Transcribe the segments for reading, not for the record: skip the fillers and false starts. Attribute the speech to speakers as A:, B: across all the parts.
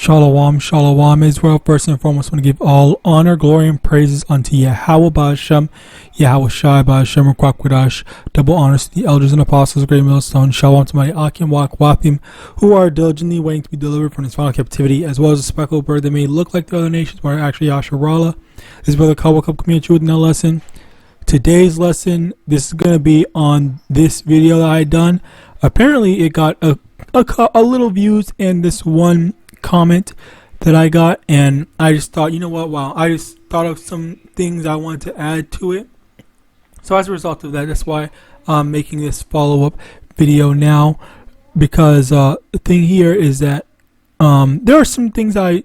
A: Shalom, shalom, Israel. First and foremost, I want to give all honor, glory, and praises unto YAHAWAH BaHashem, YAHAWASHI BaHashem, Rukwakwidash. Double honors to the elders and apostles of Great Millstone. Shalom to my Akim Wakwafim, who are diligently waiting to be delivered from this final captivity, as well as a speckled bird that may look like the other nations, but are actually Yasharallah. This is Brother Kabul coming at you with another lesson. Today's lesson, this is going to be on this video that I done. Apparently, it got a little views and this one comment that I got, and I just thought, you know what, wow, I just thought of some things I wanted to add to it. So as a result of that, that's why I'm making this follow-up video now, because the thing here is that there are some things I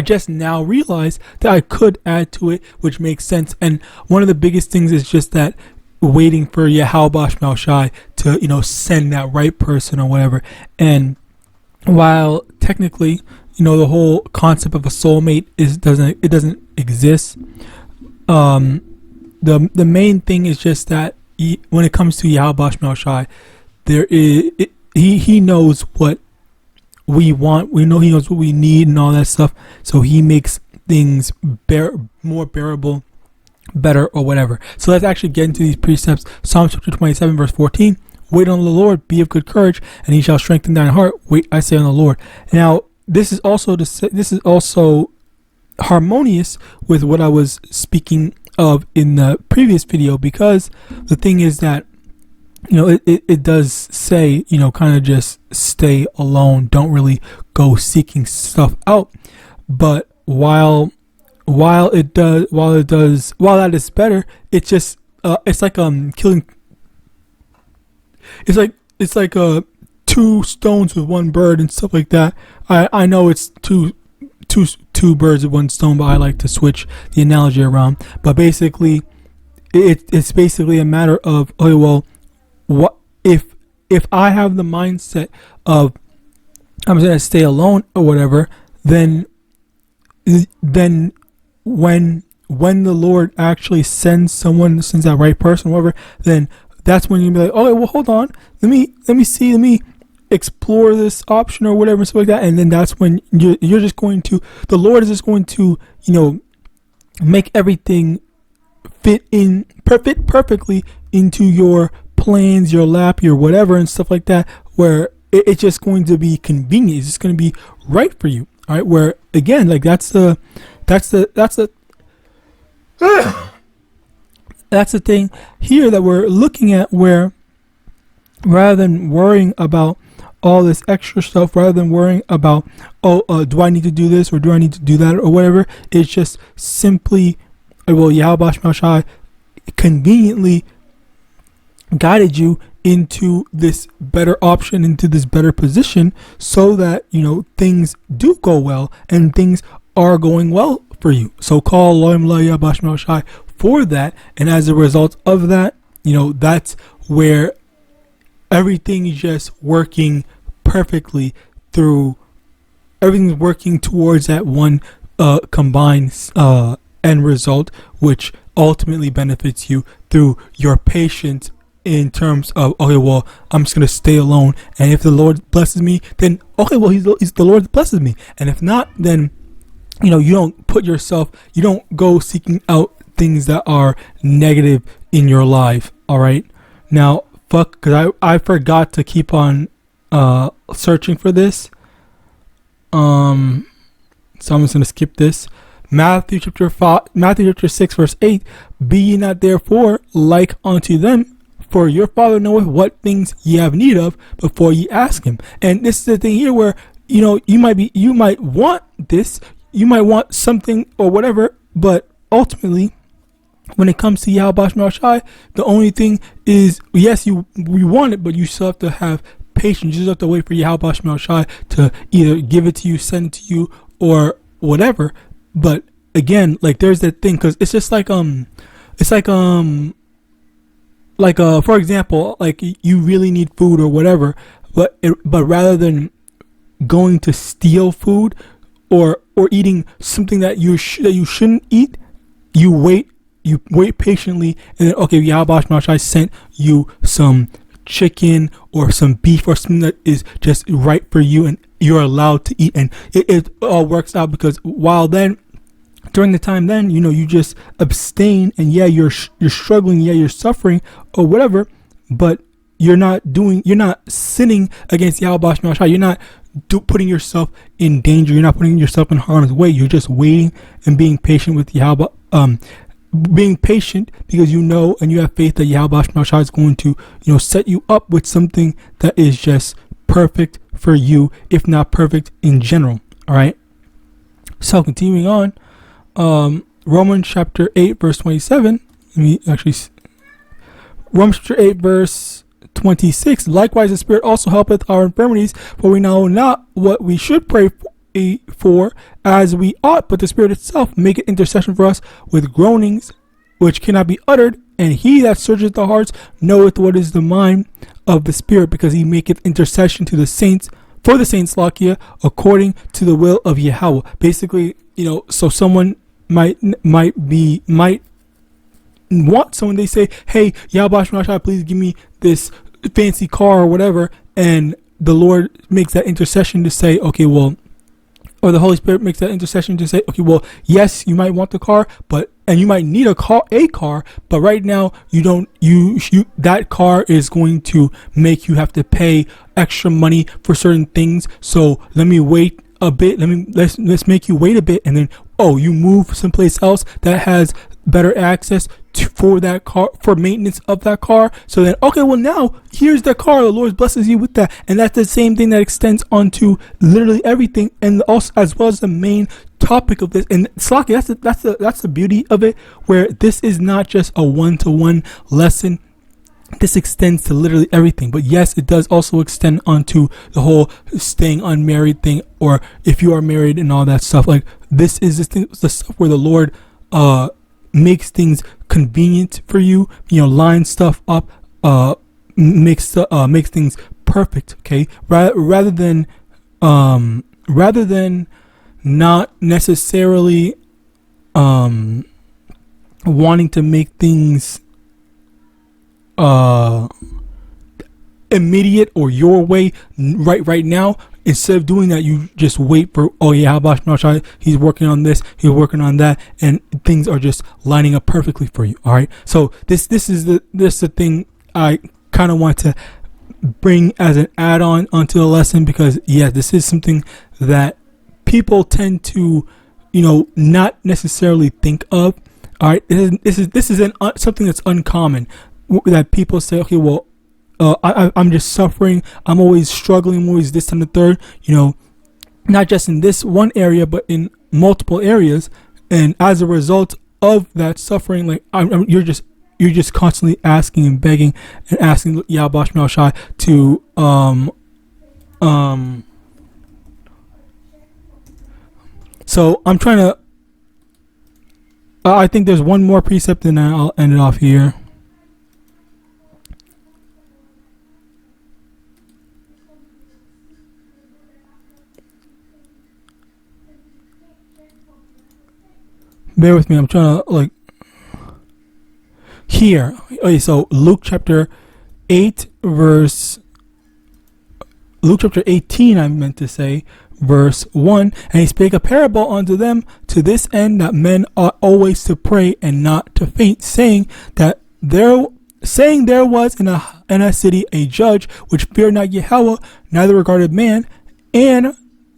A: just now realized that I could add to it, which makes sense. And one of the biggest things is just that waiting for YAHAWAH to, send that right person or whatever. And while technically, the whole concept of a soulmate doesn't exist, the main thing is just that when it comes to YAHAWAH, he knows what we want. We know he knows what we need and all that stuff. So he makes things more bearable, better, or whatever. So let's actually get into these precepts. Psalm chapter 27 verse 14. Wait on the Lord, be of good courage, and he shall strengthen thine heart. Wait, I say, on the Lord. Now, this is also harmonious with what I was speaking of in the previous video, because the thing is that, it does say, kind of just stay alone. Don't really go seeking stuff out. But while that is better, it's just it's like killing. It's like two stones with one bird and stuff like that. I know it's two birds with one stone, but I like to switch the analogy around. But basically, it's basically a matter of, okay, well, what if I have the mindset of I'm gonna stay alone or whatever, then when the Lord actually sends that right person, whatever, then that's when you'll be like, oh, well, hold on, let me explore this option or whatever and stuff like that. And then that's when the Lord is just going to, make everything fit perfectly into your plans, your lap, your whatever and stuff like that, where it's just going to be convenient. It's just going to be right for you. All right. Where again, like that's the thing here that we're looking at, where rather than worrying about all this extra stuff, rather than worrying about, do I need to do this or do I need to do that or whatever, it's just simply, YAHAWAH conveniently guided you into this better option, into this better position, so that, things do go well and things are going well for you. So call LAWAYA for that, and as a result of that, that's where everything is just working perfectly through. Everything's working towards that one combined end result, which ultimately benefits you through your patience, in terms of, okay, well, I'm just gonna stay alone, and if the Lord blesses me, then okay, well, he's the Lord that blesses me, and if not, then you don't go seeking out things that are negative in your life. All right, now because I forgot to keep on searching for this, so I'm just gonna skip this. Matthew chapter 6 verse 8. Be ye not therefore like unto them, for your Father knoweth what things ye have need of before ye ask him. And this is the thing here, where you might want this, you might want something or whatever, but ultimately, when it comes to YAHAWAH, the only thing is, yes, we want it, but you still have to have patience. You just have to wait for YAHAWAH to either give it to you, send it to you, or whatever. But again, like, there's that thing, because it's just like for example, like, you really need food or whatever, but rather than going to steal food or eating something that you shouldn't eat, you wait patiently, and then, okay, YAHAWAH sent you some chicken or some beef or something that is just right for you and you're allowed to eat, and it all works out, because while then during the time then, you just abstain, and you're struggling, you're suffering or whatever, but you're not sinning against Yahawadah. You're not putting yourself in danger. You're not putting yourself in harm's way. You're just waiting and being patient with Yahweh. Being patient because and you have faith that Yahawadah is going to set you up with something that is just perfect for you, if not perfect in general. All right. So continuing on, Romans chapter 8 verse 27. Romans chapter 8 verse 26. Likewise, the Spirit also helpeth our infirmities, for we know not what we should pray for as we ought, but the Spirit itself maketh intercession for us with groanings which cannot be uttered. And he that searcheth the hearts knoweth what is the mind of the Spirit, because he maketh intercession to the saints, for the saints, Lakia, according to the will of Yahweh. Basically, so someone might want someone, they say, hey, Yahawadah, please give me this fancy car or whatever, and the Lord makes that intercession to say, okay, well, or the Holy Spirit makes that intercession to say, okay, well, yes, you might want the car, and you might need a car, but right now you don't. That car is going to make you have to pay extra money for certain things. So let me wait a bit. Let's make you wait a bit, and then you move someplace else that has better access for that car, for maintenance of that car. So then, okay, well, now here's the car, the Lord blesses you with that. And that's the same thing that extends onto literally everything, and also as well as the main topic of this. And Slaki, that's the beauty of it, where this is not just a one-to-one lesson. This extends to literally everything. But yes, it does also extend onto the whole staying unmarried thing, or if you are married and all that stuff. Like, this is the stuff where the Lord makes things convenient for you, line stuff up, makes things perfect. Okay, rather than not necessarily wanting to make things immediate or your way right now. Instead of doing that, you just wait for, Yahawadah, he's working on this, he's working on that, and things are just lining up perfectly for you. All right. So this is the thing I kind of want to bring as an add-on onto the lesson, because this is something that people tend to, not necessarily think of. All right. This is something that's uncommon, that people say, okay, well, I'm just suffering. I'm always struggling. I'm always this and the third. Not just in this one area, but in multiple areas. And as a result of that suffering, like you're just constantly asking and begging and asking Yahawadah to So I'm trying to. I think there's one more precept, and then I'll end it off here. Bear with me. I'm trying to here. Okay, so Luke chapter 18, I meant to say, verse 1. And he spake a parable unto them to this end, that men ought always to pray and not to faint, saying there was in a city a judge which feared not Yahweh, neither regarded man, and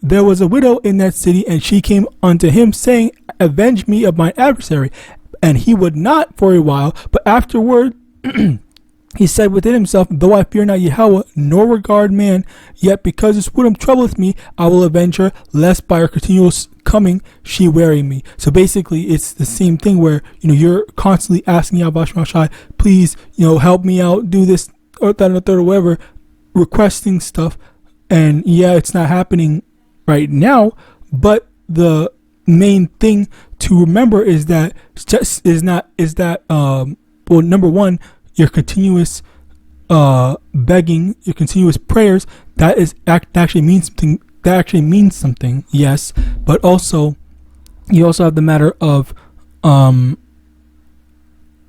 A: there was a widow in that city, and she came unto him, saying, avenge me of my adversary. And he would not for a while, but afterward he said within himself, though I fear not Yahweh, nor regard man, yet because this widow troubleth me, I will avenge her, lest by her continuous coming she weary me. So basically, it's the same thing where you're constantly asking Yahawadah, please, help me out, do this or that or third or whatever, requesting stuff, and it's not happening right now, but the main thing to remember is that number one, your continuous begging, your continuous prayers, that actually means something. Yes, but also you also have the matter of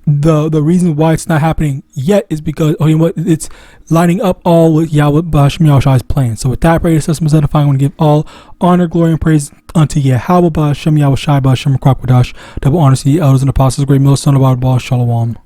A: the reason why it's not happening yet is because it's lining up all with YAHAWASHI's plan. So with that, prayer system is edifying. I want to give all honor, glory, and praise unto YAHAWAH, YAHAWASHI, YAHAWASHI, double honor to the elders and apostles, great millstone of our Shalom.